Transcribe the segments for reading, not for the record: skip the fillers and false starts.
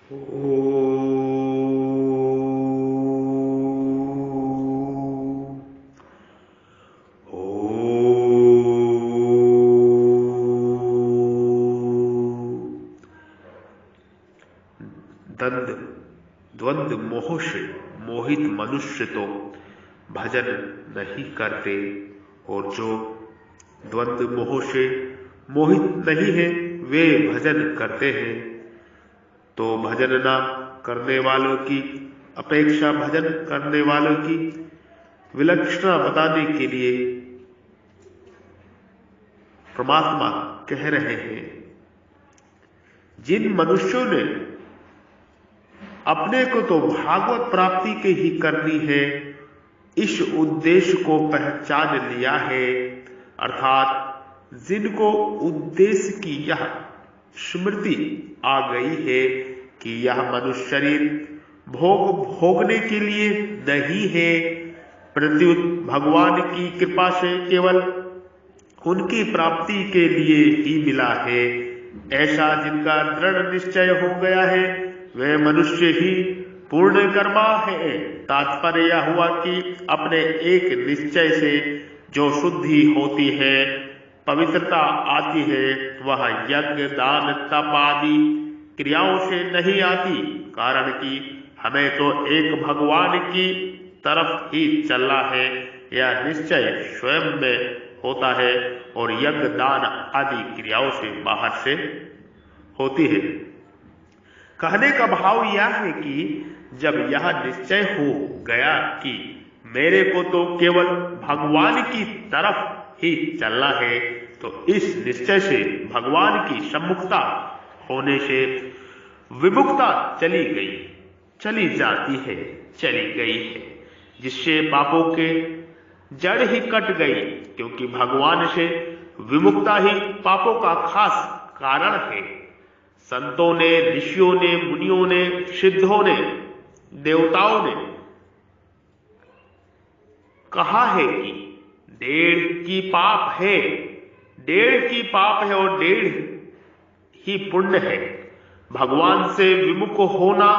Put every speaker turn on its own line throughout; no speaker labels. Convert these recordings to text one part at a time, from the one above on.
द्वंद्व मोह से मोहित मनुष्य तो भजन नहीं करते, और जो द्वंद्व मोह से मोहित नहीं है वे भजन करते हैं। तो भजन न करने वालों की अपेक्षा भजन करने वालों की विलक्षणता बताने के लिए परमात्मा कह रहे हैं, जिन मनुष्यों ने अपने को तो भागवत प्राप्ति के ही करनी है, इस उद्देश्य को पहचान लिया है, अर्थात जिनको उद्देश्य की यह स्मृति आ गई है कि यह मनुष्य शरीर भोगने के लिए नहीं है, प्रत्युत भगवान की कृपा से केवल उनकी प्राप्ति के लिए ही मिला है, ऐसा जिनका दृढ़ निश्चय हो गया है वे मनुष्य ही पूर्ण कर्मा है। तात्पर्य यह हुआ कि अपने एक निश्चय से जो शुद्धि होती है, पवित्रता आती है, वह यज्ञ दान तप आदि क्रियाओं से नहीं आती, कारण कि हमें तो एक भगवान की तरफ ही चलना है, यह निश्चय स्वयं में होता है और यज्ञ दान आदि क्रियाओं से बाहर से होती है। कहने का भाव यह है कि जब यह निश्चय हो गया कि मेरे को तो केवल भगवान की तरफ ही चलना है, तो इस निश्चय से भगवान की सम्मुखता होने से विमुखता चली गई है, जिससे पापों के जड़ ही कट गई, क्योंकि भगवान से विमुखता ही पापों का खास कारण है। संतों ने, ऋषियों ने, मुनियों ने, सिद्धों ने, देवताओं ने कहा है कि डेढ़ की पाप है और डेढ़ ही पुण्य है। भगवान से विमुख होना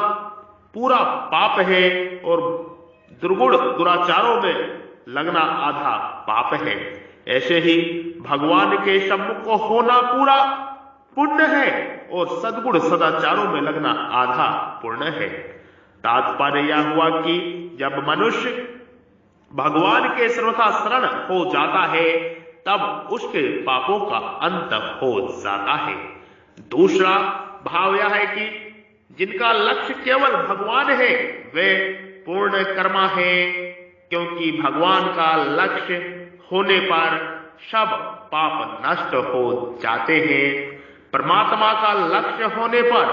पूरा पाप है और दुर्गुण दुराचारों में लगना आधा पाप है। ऐसे ही भगवान के सम्मुख होना पूरा पुण्य है और सद्गुण सदाचारों में लगना आधा पुण्य है। तात्पर्य यह हुआ कि जब मनुष्य भगवान के सर्वथा शरण हो जाता है, तब उसके पापों का अंत हो जाता है। दूसरा भाव यह है कि जिनका लक्ष्य केवल भगवान है वे पूर्ण कर्मा है, क्योंकि भगवान का लक्ष्य होने पर सब पाप नष्ट हो जाते हैं। परमात्मा का लक्ष्य होने पर,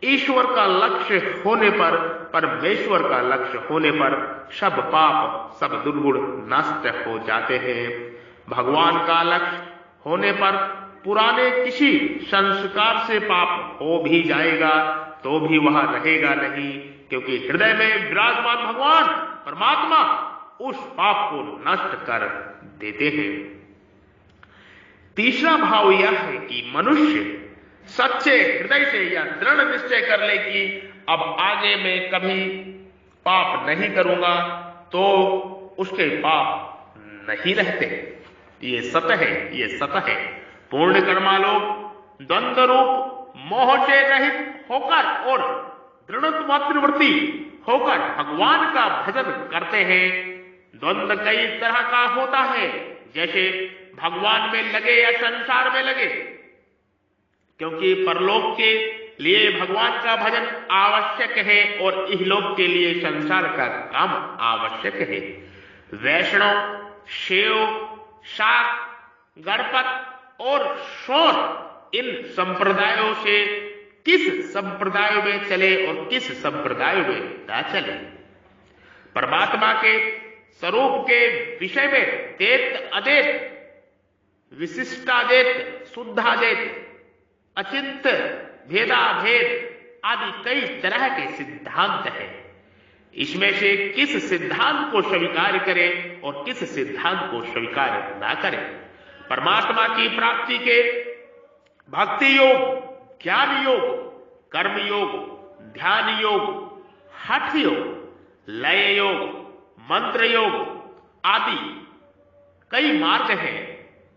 ईश्वर का लक्ष्य होने पर, परमेश्वर का लक्ष्य होने पर सब पाप, सब दुर्गुण नष्ट हो जाते हैं। भगवान का लक्ष्य होने पर पुराने किसी संस्कार से पाप हो भी जाएगा तो भी वह रहेगा नहीं, क्योंकि हृदय में विराजमान भगवान परमात्मा उस पाप को नष्ट कर देते हैं। तीसरा भाव यह है कि मनुष्य सच्चे हृदय से यह दृढ़ निश्चय कर ले कि अब आगे मैं कभी पाप नहीं करूंगा, तो उसके पाप नहीं रहते। ये सत्य है। पूर्ण कर्मा लोग द्वंद्व रूप मोह से रहित होकर और दृढ़त्वात्मवर्ती होकर भगवान का भजन करते हैं। द्वंद्व कई तरह का होता है, जैसे भगवान में लगे या संसार में लगे, क्योंकि परलोक के लिए भगवान का भजन आवश्यक है और इहलोक के लिए संसार का काम आवश्यक है। वैष्णव, शैव, शाक्त, गणपत और शौर इन संप्रदायों से किस संप्रदाय में चले और किस संप्रदाय में न चले, परमात्मा के स्वरूप के विषय में देत अदेत, विशिष्टादेत, शुद्धादेत, अचिंत, भेदाभेद आदि कई तरह के सिद्धांत हैं। इसमें से किस सिद्धांत को स्वीकार करें और किस सिद्धांत को स्वीकार ना करें। परमात्मा की प्राप्ति के भक्ति योग, ज्ञान योग, कर्म योग, ध्यान योग, हठ योग, लय योग, मंत्र योग आदि कई मार्ग हैं।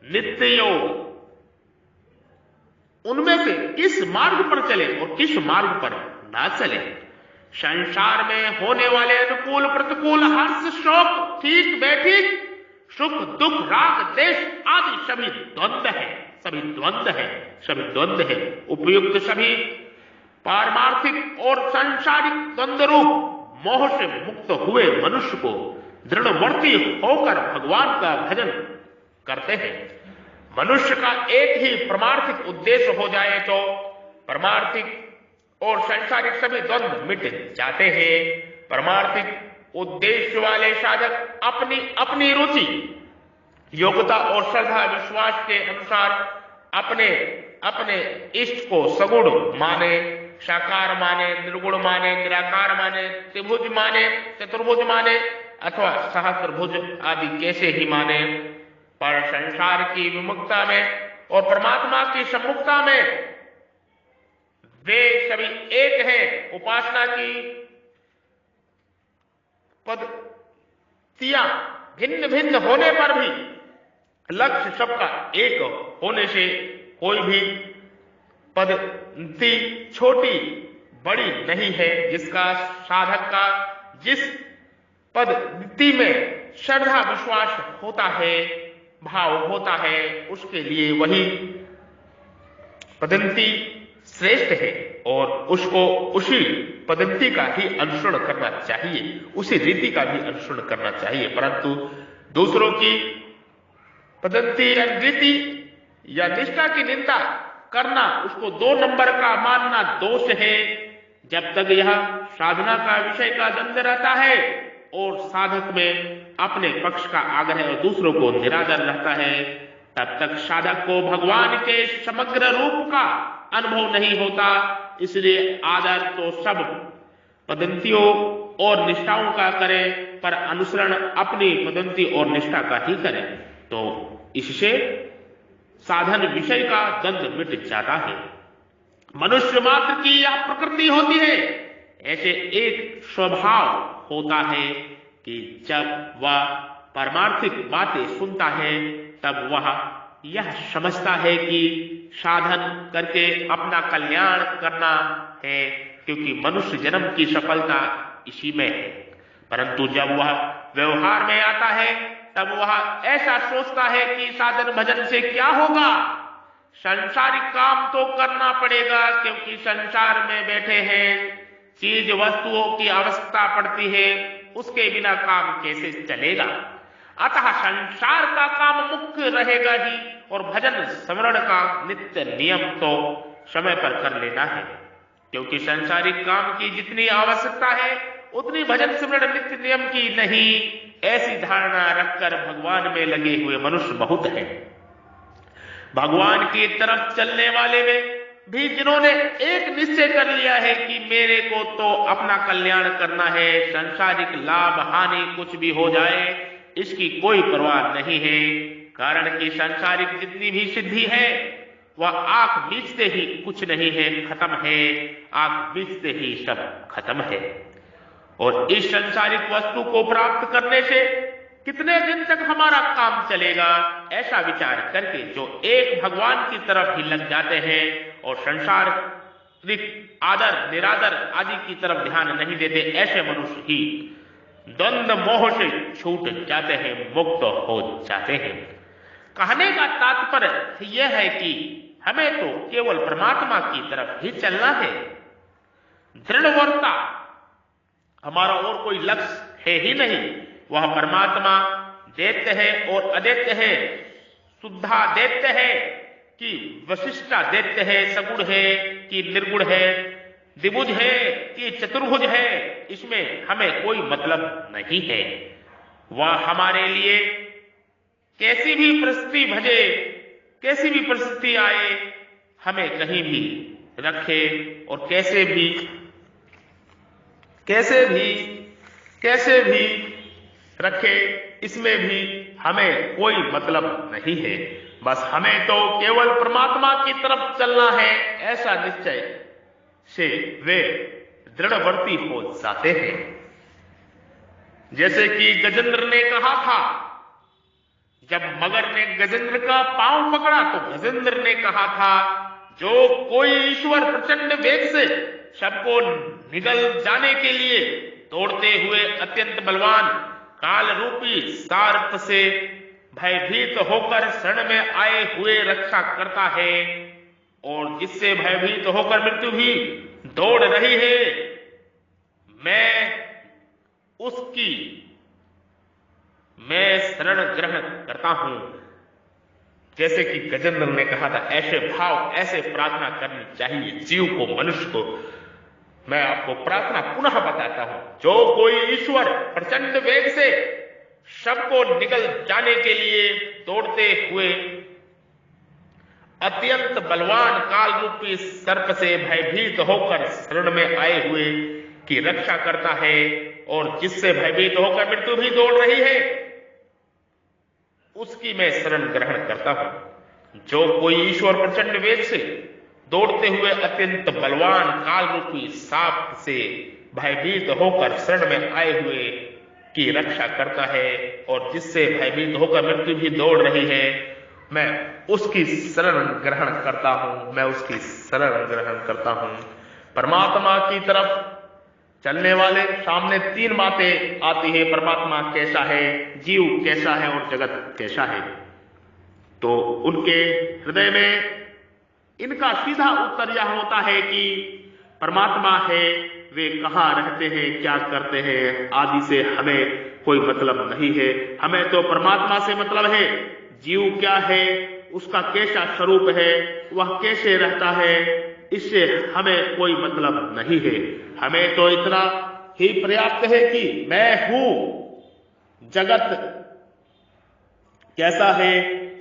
नित्य योग, उनमें से किस मार्ग पर चले और किस मार्ग पर ना चले। संसार में होने वाले अनुकूल प्रतिकूल, हर्ष शोक, ठीक बैठीक, सुख दुख, राग देश आदि सभी द्वंद्व है, सभी द्वंद्व है, सभी द्वंद्व है। उपयुक्त सभी पारमार्थिक और सांसारिक द्वंद्व रूप मोह से मुक्त हुए मनुष्य को दृढ़वर्ती होकर भगवान का भजन करते हैं। मनुष्य का एक ही परमार्थिक उद्देश्य हो जाए तो परमार्थिक और सांसारिक सभी द्वंद्व मिट जाते हैं। परमार्थिक उद्देश्य वाले साधक अपनी अपनी रुचि, योग्यता और श्रद्धा विश्वास के अनुसार अपने अपने इष्ट को सगुण माने, साकार माने, निर्गुण माने, निराकार माने, त्रिभुज माने, चतुर्भुज माने अथवा सहस्त्रभुज आदि कैसे ही माने, पर संसार की विमुक्ता में और परमात्मा की सम्मुखता में वे सभी एक हैं। उपासना की पद्धतियां भिन्न भिन्न होने पर भी लक्ष्य सबका एक होने से कोई भी पद्धति छोटी बड़ी नहीं है। जिसका साधक का जिस पद्धति में श्रद्धा विश्वास होता है, भाव होता है, उसके लिए वही पद्धति श्रेष्ठ है और उसको उसी पद्धति का ही अनुसरण करना चाहिए, उसी रीति का भी अनुसरण करना चाहिए। परंतु दूसरों की पद्धति या रीति या निष्ठा की निंदा करना, उसको 2 नंबर का मानना दोष है। जब तक यह साधना का विषय का द्वंद्व रहता है और साधक में अपने पक्ष का आग्रह और दूसरों को निरादर रहता है, तब तक साधक को भगवान के समग्र रूप का अनुभव नहीं होता। इसलिए आदर तो सब पद्धतियों और निष्ठाओं का करे, पर अनुसरण अपनी पद्धति और निष्ठा का ही करे, तो इससे साधन विषय का द्वंद्व मिट जाता है। मनुष्य मात्र की यह प्रकृति होती है। ऐसे एक स्वभाव होता है कि जब वह पारमार्थिक बातें सुनता है तब वह यह समझता है कि साधन करके अपना कल्याण करना है, क्योंकि मनुष्य जन्म की सफलता इसी में है। परंतु जब वह व्यवहार में आता है तब वह ऐसा सोचता है कि साधन भजन से क्या होगा, संसारिक काम तो करना पड़ेगा, क्योंकि संसार में बैठे हैं, चीज वस्तुओं की आवश्यकता पड़ती है, उसके बिना काम कैसे चलेगा। अतः संसार का काम मुख्य रहेगा ही और भजन स्मरण का नित्य नियम तो समय पर कर लेना है, क्योंकि संसारिक काम की जितनी आवश्यकता है उतनी भजन स्मरण नित्य नियम की नहीं। ऐसी धारणा रखकर भगवान में लगे हुए मनुष्य बहुत हैं। भगवान की तरफ चलने वाले में भी जिन्होंने एक निश्चय कर लिया है कि मेरे को तो अपना कल्याण करना है, संसारिक लाभ हानि कुछ भी हो जाए इसकी कोई परवाह नहीं है, कारण कि संसारिक जितनी भी सिद्धि है वह आंख बीचते ही कुछ नहीं है, खत्म है, आंख बीचते ही सब खत्म है। और इस संसारिक वस्तु को प्राप्त करने से कितने दिन तक हमारा काम चलेगा, ऐसा विचार करके जो एक भगवान की तरफ ही लग जाते हैं और संसारिक आदर निरादर आदि की तरफ ध्यान नहीं देते, ऐसे मनुष्य ही द्वंद्व मोह से छूट जाते हैं, मुक्त हो जाते हैं। कहने का तात्पर्य यह है कि हमें तो केवल परमात्मा की तरफ ही चलना है। दृढ़वरता हमारा और कोई लक्ष्य है ही नहीं। वह परमात्मा दैत्य है और अदैत्य है, शुद्धा दैत्य है कि वशिष्ठा दैत्य है, सगुण है कि निर्गुण है, द्विभुज है कि चतुर्भुज है, इसमें हमें कोई मतलब नहीं है। वह हमारे लिए कैसी भी परिस्थिति भजे, कैसी भी परिस्थिति आए, हमें कहीं भी रखे और कैसे भी रखे, इसमें भी हमें कोई मतलब नहीं है। बस हमें तो केवल परमात्मा की तरफ चलना है, ऐसा निश्चय से वे दृढ़वर्ती हो जाते हैं। जैसे कि गजेंद्र ने कहा था, जब मगर ने गजेंद्र का पांव पकड़ा तो गजेंद्र ने कहा था, जो कोई ईश्वर प्रचंड वेग से सबको निगल जाने के लिए दौड़ते हुए अत्यंत बलवान काल रूपी सर्प से भयभीत होकर शरण में आए हुए रक्षा करता है और जिससे भयभीत होकर मृत्यु भी दौड़ रही है, मैं शरण ग्रहण करता हूं। जैसे कि गजेंद्र ने कहा था, ऐसे भाव, ऐसे प्रार्थना करनी चाहिए जीव को, मनुष्य को। मैं आपको प्रार्थना पुनः बताता हूं, जो कोई ईश्वर प्रचंड वेग से सबको निगल जाने के लिए दौड़ते हुए अत्यंत बलवान काल रूपी सर्प से भयभीत होकर शरण में आए हुए की रक्षा करता है और जिससे भयभीत होकर मृत्यु भी दौड़ रही है, उसकी मैं शरण ग्रहण करता हूं। जो कोई ईश्वर प्रचंड वेग से दौड़ते हुए अत्यंत बलवान काल रूपी सांप से भयभीत होकर शरण में आए हुए की रक्षा करता है और जिससे भयभीत होकर मृत्यु भी दौड़ रही है, मैं उसकी शरण ग्रहण करता हूं, मैं उसकी शरण ग्रहण करता हूं। परमात्मा की तरफ चलने वाले सामने तीन बातें आती है, परमात्मा कैसा है, जीव कैसा है और जगत कैसा है। तो उनके हृदय में इनका सीधा उत्तर यह होता है कि परमात्मा है, वे कहाँ रहते हैं, क्या करते हैं, आदि से हमें कोई मतलब नहीं है। हमें तो परमात्मा से मतलब है। जीव क्या है, उसका कैसा स्वरूप है, वह कैसे रहता है, इससे हमें कोई मतलब नहीं है। हमें तो इतना ही पर्याप्त है कि मैं हूं, जगत कैसा है,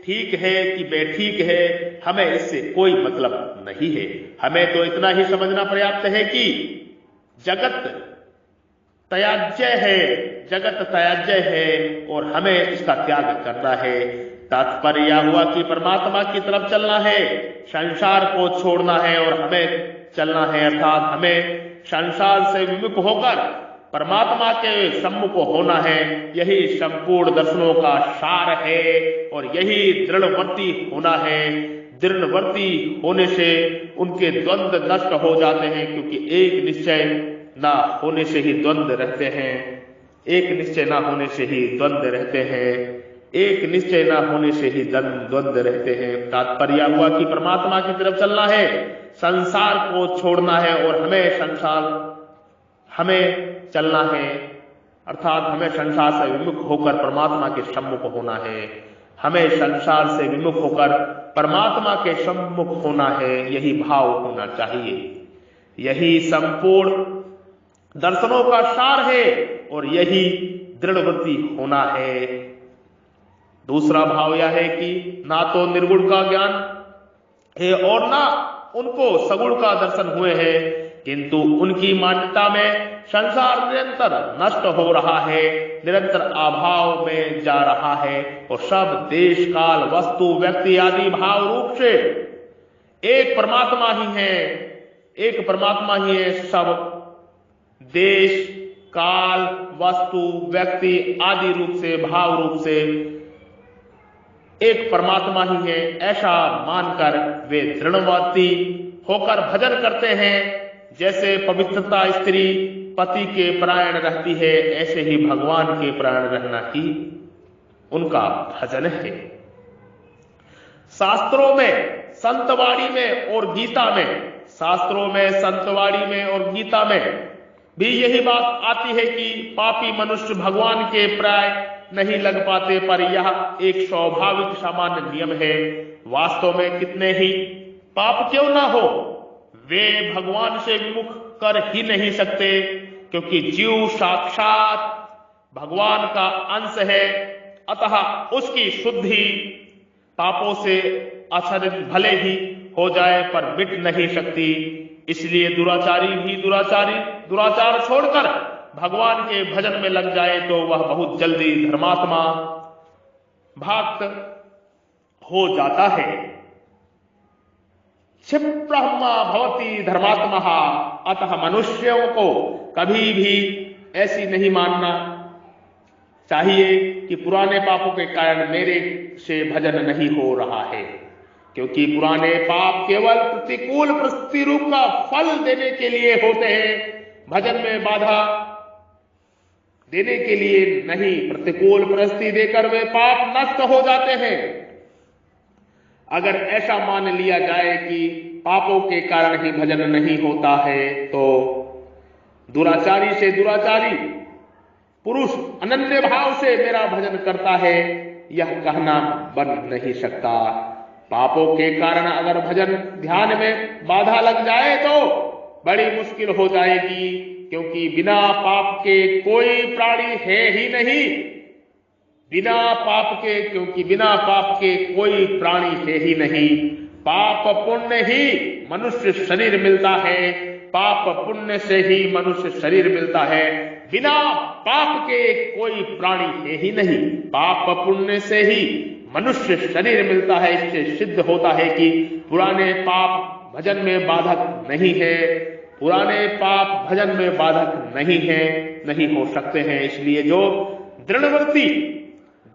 ठीक है कि बेठीक है, हमें इससे कोई मतलब नहीं है। हमें तो इतना ही समझना पर्याप्त है कि जगत त्याज्य है, जगत त्याज्य है और हमें इसका त्याग करना है। तात्पर्य यह हुआ कि परमात्मा की तरफ चलना है, संसार को छोड़ना है और हमें चलना है, अर्थात हमें संसार से विमुख होकर परमात्मा के सम्मुख होना है। यही संपूर्ण दर्शनों का सार है और यही दृढ़वर्ती होना है। दृढ़वर्ती होने से उनके द्वंद्व नष्ट हो जाते हैं, क्योंकि एक निश्चय ना होने से ही द्वंद्व रहते हैं, एक निश्चय ना होने से ही द्वंद्व रहते हैं, एक निश्चय ना होने से ही द्वंद्व रहते हैं। तात्पर्य हुआ कि परमात्मा की तरफ चलना है, संसार को छोड़ना है और हमें चलना है, अर्थात हमें संसार से विमुख होकर परमात्मा के सम्मुख होना है। हमें संसार से विमुख होकर परमात्मा के सम्मुख होना है, यही भाव होना चाहिए। यही संपूर्ण दर्शनों का सार है और यही दृढ़वृत्ति होना है। दूसरा भाव यह है कि ना तो निर्गुण का ज्ञान है और ना उनको सगुण का दर्शन हुए हैं, किंतु उनकी मान्यता में संसार निरंतर नष्ट हो रहा है, निरंतर अभाव में जा रहा है और सब देश काल वस्तु व्यक्ति आदि भाव रूप से एक परमात्मा ही है, एक परमात्मा ही है। सब देश काल वस्तु व्यक्ति आदि रूप से, भाव रूप से एक परमात्मा ही है, ऐसा मानकर वे दृढ़वर्ती होकर भजन करते हैं। जैसे पवित्रता स्त्री पति के प्राण रहती है, ऐसे ही भगवान के प्राण रहना ही उनका भजन है। शास्त्रों में, संतवाणी में और गीता में, शास्त्रों में, संतवाणी में और गीता में भी यही बात आती है कि पापी मनुष्य भगवान के प्राय नहीं लग पाते, पर यह एक स्वाभाविक सामान्य नियम है। वास्तव में कितने ही पाप क्यों ना हो, वे भगवान से विमुख कर ही नहीं सकते, क्योंकि जीव साक्षात भगवान का अंश है। अतः उसकी शुद्धि पापों से आच्छादित भले ही हो जाए पर मिट नहीं सकती। इसलिए दुराचारी भी दुराचार छोड़कर भगवान के भजन में लग जाए तो वह बहुत जल्दी धर्मात्मा भक्त हो जाता है। क्षिप्रः भवति धर्मात्मः। अतः मनुष्यों को कभी भी ऐसी नहीं मानना चाहिए कि पुराने पापों के कारण मेरे से भजन नहीं हो रहा है, क्योंकि पुराने पाप केवल प्रतिकूल परिस्थिति रूप का फल देने के लिए होते हैं, भजन में बाधा देने के लिए नहीं। प्रतिकूल परिस्थिति देकर वे पाप नष्ट हो जाते हैं। अगर ऐसा मान लिया जाए कि पापों के कारण ही भजन नहीं होता है, तो दुराचारी से दुराचारी पुरुष अनन्य भाव से मेरा भजन करता है, यह कहना बन नहीं सकता। पापों के कारण अगर भजन ध्यान में बाधा लग जाए तो बड़ी मुश्किल हो जाएगी, क्योंकि बिना पाप के कोई प्राणी है ही नहीं। क्योंकि बिना पाप के कोई प्राणी है ही नहीं। पाप पुण्य ही मनुष्य शरीर मिलता है, पाप पुण्य से ही मनुष्य शरीर मिलता है। बिना पाप के कोई प्राणी है ही नहीं। पाप पुण्य से ही मनुष्य शरीर मिलता है। इससे सिद्ध होता है कि पुराने पाप भजन में बाधक नहीं है, पुराने पाप भजन में बाधक नहीं है, नहीं हो सकते हैं। इसलिए जो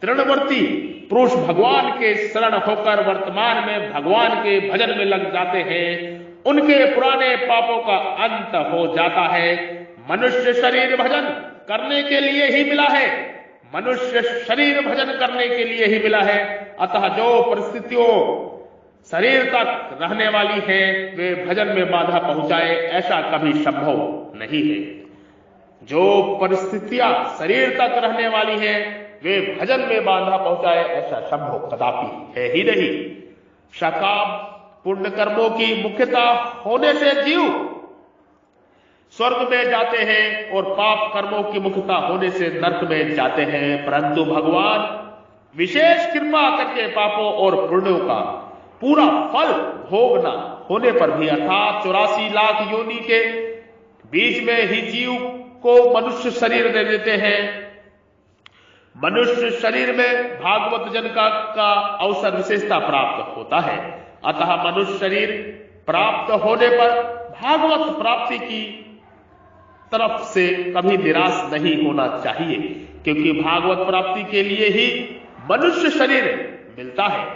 दृढ़वर्ती पुरुष भगवान के शरण होकर वर्तमान में भगवान के भजन में लग जाते हैं, उनके पुराने पापों का अंत हो जाता है। मनुष्य शरीर भजन करने के लिए ही मिला है, मनुष्य शरीर भजन करने के लिए ही मिला है। अतः जो परिस्थितियों शरीर तक रहने वाली है, वे भजन में बाधा पहुंचाए, ऐसा कभी संभव नहीं है। जो परिस्थितियां शरीर तक रहने वाली हैं, वे भजन में बाधा पहुंचाए, ऐसा संभव कदापि है ही नहीं। सकाम पुण्य कर्मों की मुख्यता होने से जीव स्वर्ग में जाते हैं और पाप कर्मों की मुख्यता होने से नरक में जाते हैं। परंतु भगवान विशेष कृपा करके पापों और पुण्यों का पूरा फल भोगना होने पर भी, अर्थात 84 लाख योनि के बीच में ही जीव को मनुष्य शरीर दे देते हैं। मनुष्य शरीर में भागवत जन का अवसर विशेषता प्राप्त होता है। अतः मनुष्य शरीर प्राप्त होने पर भागवत प्राप्ति की तरफ से कभी निराश नहीं होना चाहिए, क्योंकि भागवत प्राप्ति के लिए ही मनुष्य शरीर मिलता है।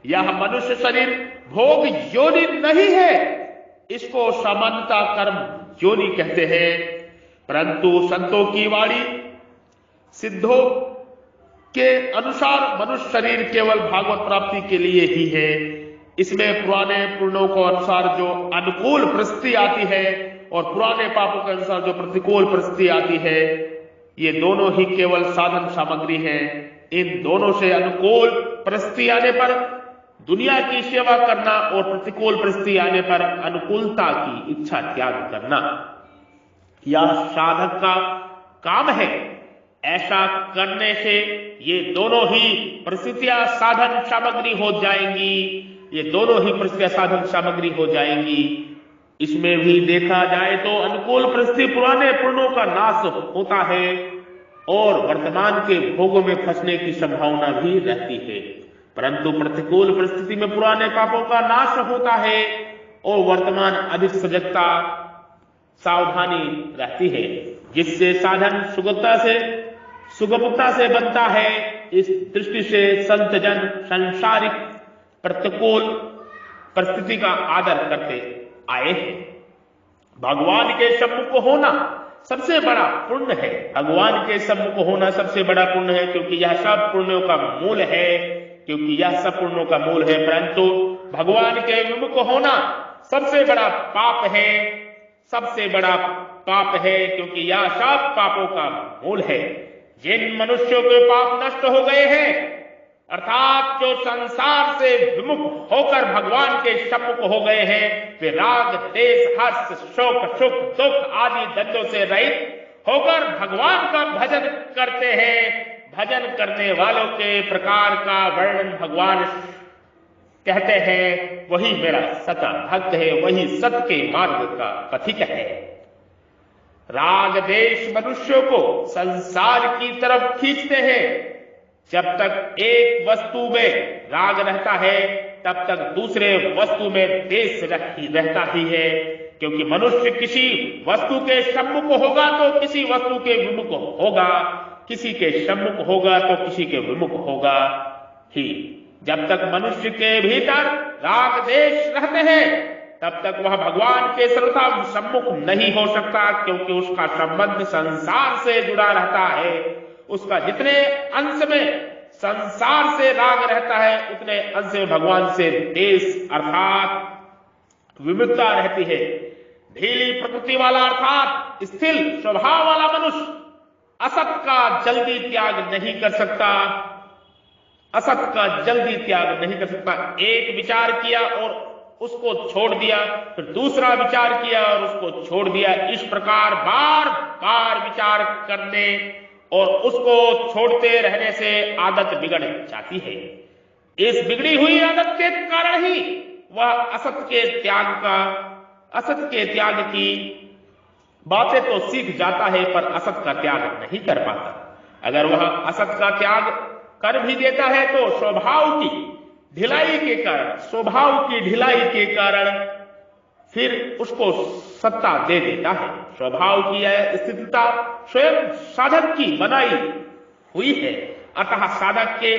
यह मनुष्य शरीर भोग योनि नहीं है, इसको सामान्यता कर्म योनि कहते हैं। परंतु संतों की वाणी सिद्धों के अनुसार मनुष्य शरीर केवल भागवत प्राप्ति के लिए ही है। इसमें पुराने पुण्यों के अनुसार जो अनुकूल परिस्थिति आती है और पुराने पापों के अनुसार जो प्रतिकूल परिस्थिति आती है, ये दोनों ही केवल साधन सामग्री हैं। इन दोनों से अनुकूल परिस्थिति आने पर दुनिया की सेवा करना और प्रतिकूल परिस्थिति आने पर अनुकूलता की इच्छा त्याग करना, यह साधक का काम है। ऐसा करने से ये दोनों ही परिस्थितियां साधन सामग्री हो जाएंगी, ये दोनों ही परिस्थितियां साधन सामग्री हो जाएंगी। इसमें भी देखा जाए तो अनुकूल परिस्थिति पुराने पुण्यों का नाश होता है और वर्तमान के भोगों में फंसने की संभावना भी रहती है। परंतु प्रतिकूल परिस्थिति में पुराने पापों का नाश होता है और वर्तमान अधिक सजगता सावधानी रहती है, जिससे साधन सुगमता से बनता है। इस दृष्टि से संत जन सांसारिक प्रतिकूल परिस्थिति का आदर करते आए हैं। भगवान के सम्मुख होना सबसे बड़ा पुण्य है। भगवान के सम्मुख होना सबसे बड़ा पुण्य है, क्योंकि यह सब पुण्यों का मूल है। परंतु भगवान के विमुख होना सबसे बड़ा पाप है, क्योंकि यह सब पापों का मूल है। जिन मनुष्यों के पाप नष्ट हो गए हैं, अर्थात जो संसार से विमुख होकर भगवान के सम्मुख हो गए हैं, वे राग देश हर्ष शोक सुख दुख आदि द्वंद्वों से रहित होकर भगवान का भजन करते हैं। भजन करने वालों के प्रकार का वर्णन भगवान कहते हैं, वही मेरा सच्चा भक्त है, वही सत्य के मार्ग का पथिक है। राग देश मनुष्यों को संसार की तरफ खींचते हैं। जब तक एक वस्तु में राग रहता है तब तक दूसरे वस्तु में द्वेष रहता ही है, क्योंकि मनुष्य किसी वस्तु के सम्मुख होगा तो किसी वस्तु के विमुख होगा, किसी के सम्मुख होगा तो किसी के विमुख होगा ही। जब तक मनुष्य के भीतर राग द्वेष रहते हैं तब तक वह भगवान के सर्वथा सम्मुख नहीं हो सकता, क्योंकि उसका संबंध संसार से जुड़ा रहता है। उसका जितने अंश में संसार से राग रहता है उतने अंश में भगवान से द्वेष अर्थात विमुखता रहती है। ढीली प्रकृति वाला अर्थात स्थिर स्वभाव वाला मनुष्य असत का जल्दी त्याग नहीं कर सकता, असत का जल्दी त्याग नहीं कर सकता। एक विचार किया और उसको छोड़ दिया, फिर दूसरा विचार किया और उसको छोड़ दिया, इस प्रकार बार बार विचार करने और उसको छोड़ते रहने से आदत बिगड़ जाती है। इस बिगड़ी हुई आदत के कारण ही वह असत के त्याग की बातें तो सीख जाता है पर असत का त्याग नहीं कर पाता। अगर वह असत का त्याग कर भी देता है तो स्वभाव की ढिलाई के कारण फिर उसको सत्ता दे देता है। स्वभाव की यह स्थिरता स्वयं साधक की बनाई हुई है, अतः साधक के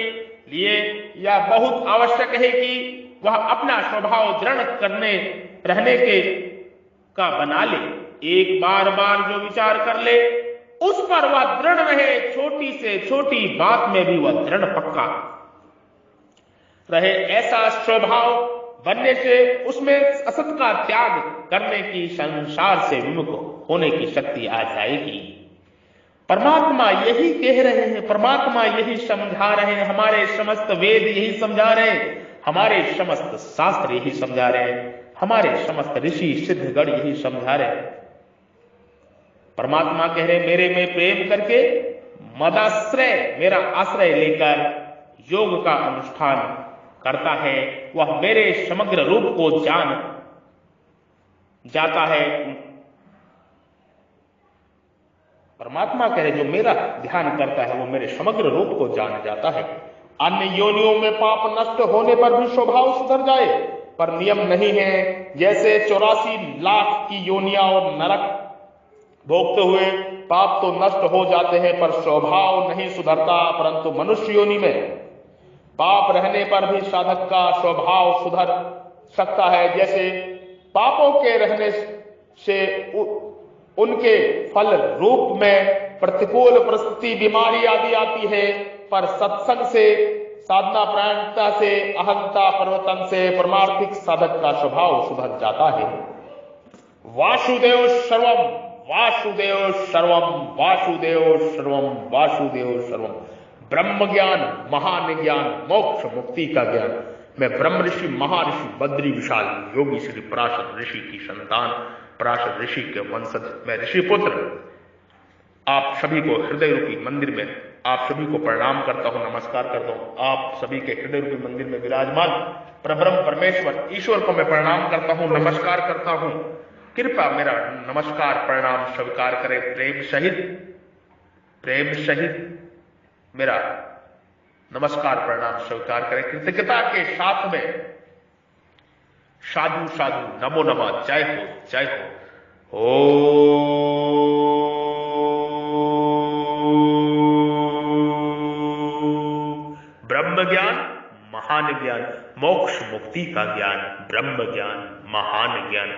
लिए यह बहुत आवश्यक है कि वह अपना स्वभाव दृढ़ रहने का बना ले। एक बार जो विचार कर ले उस पर वह दृढ़ रहे, छोटी से छोटी बात में भी वह दृढ़ पक्का रहे। ऐसा स्वभाव बनने से उसमें असत का त्याग करने की, संसार से विमुख होने की शक्ति आ जाएगी। परमात्मा यही कह रहे हैं, परमात्मा यही समझा रहे हैं, हमारे समस्त वेद यही समझा रहे हैं, हमारे समस्त शास्त्र यही समझा रहे हैं, हमारे समस्त ऋषि सिद्धगण यही समझा रहे हैं। परमात्मा कह रहे मेरे में प्रेम करके मदाश्रय, मेरा आश्रय लेकर योग का अनुष्ठान करता है, वह मेरे समग्र रूप को जान जाता है। परमात्मा कह रहे जो मेरा ध्यान करता है वो मेरे समग्र रूप को जान जाता है। अन्य योनियों में पाप नष्ट होने पर भी स्वभाव सुधर जाए, पर नियम नहीं है। जैसे 84 लाख की योनियां और नरक भोगते हुए पाप तो नष्ट हो जाते हैं पर स्वभाव नहीं सुधरता, परंतु मनुष्य योनि में पाप रहने पर भी साधक का स्वभाव सुधर सकता है। जैसे पापों के रहने से उनके फल रूप में प्रतिकूल परिस्थिति, बीमारी आदि आती है, पर सत्संग से, साधना प्राणता से, अहंता परिवर्तन से परमार्थिक साधक का स्वभाव सुधर जाता है। वासुदेव सर्वम, वासुदेव सर्वम, वासुदेव सर्वम, वासुदेव सर्वम। ब्रह्म ज्ञान, महान ज्ञान, मोक्ष मुक्ति का ज्ञान। मैं ब्रह्म ऋषि, महर्षि बद्री विशाल योगी श्री पराशर ऋषि की संतान, पराशर ऋषि के वंशज, मैं ऋषि पुत्र आप सभी को हृदय रूपी मंदिर में आप सभी को प्रणाम करता हूं, नमस्कार करता हूं। आप सभी के हृदय रूपी मंदिर में विराजमान परब्रह्म परमेश्वर ईश्वर को मैं प्रणाम करता हूं, नमस्कार करता हूं। कृपा मेरा नमस्कार प्रणाम स्वीकार करें, प्रेम सहित मेरा नमस्कार प्रणाम स्वीकार करें। कृतज्ञता के साथ में साधु साधु, नमो नमः, जय हो, जय हो। ब्रह्म ज्ञान, महान ज्ञान, मोक्ष मुक्ति का ज्ञान, ब्रह्म ज्ञान, महान ज्ञान।